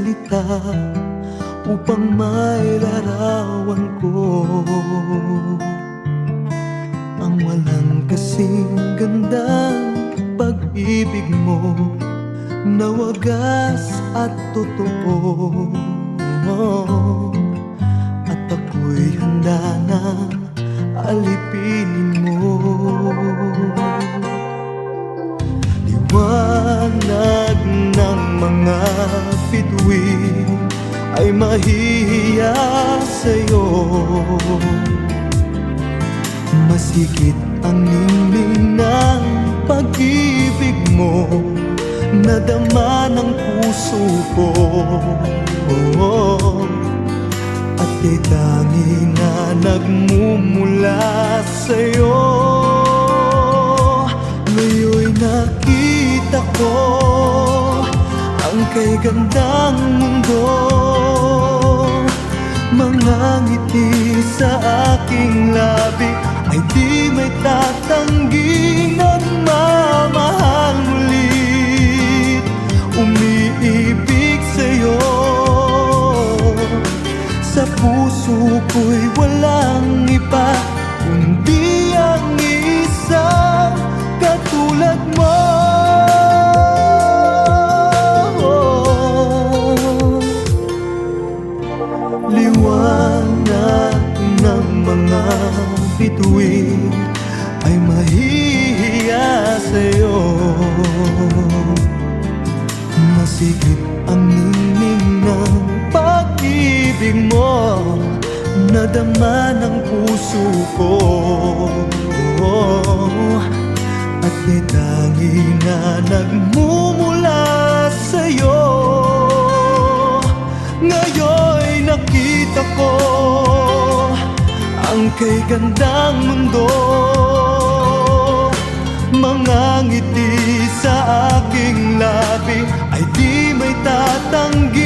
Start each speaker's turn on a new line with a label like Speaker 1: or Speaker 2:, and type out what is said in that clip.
Speaker 1: salita upang mailarawan ko ang walang kasing gandang pag-ibig mo na wagas at totoo. At ako'y handa na alipinin mo. Liwanag ng mga bituin ay mahihiya sa'yo. Masikip ang ningning ng pag-ibig mo, nadama ng puso ko. At di tanging na nagmumula sa'yo. Ngayon'y nakita ko ang kay gandang mundo, mga ngiti sa aking labi ay di may tatanggi. Nagmamahal mulit, umiibig sa'yo. Sa puso ko'y walang iba kundi ang isang katulad mo. Liwanag ng mga bituin ay mahihiya sa'yo. Masikip ang ningning ng pag-ibig mo, nadama ng puso ko. At di tanging na nagmumula sa'yo. Ngayon'y nakita ko ang kay gandang mundo, mga ngiti sa aking labi ay di may tatanggi.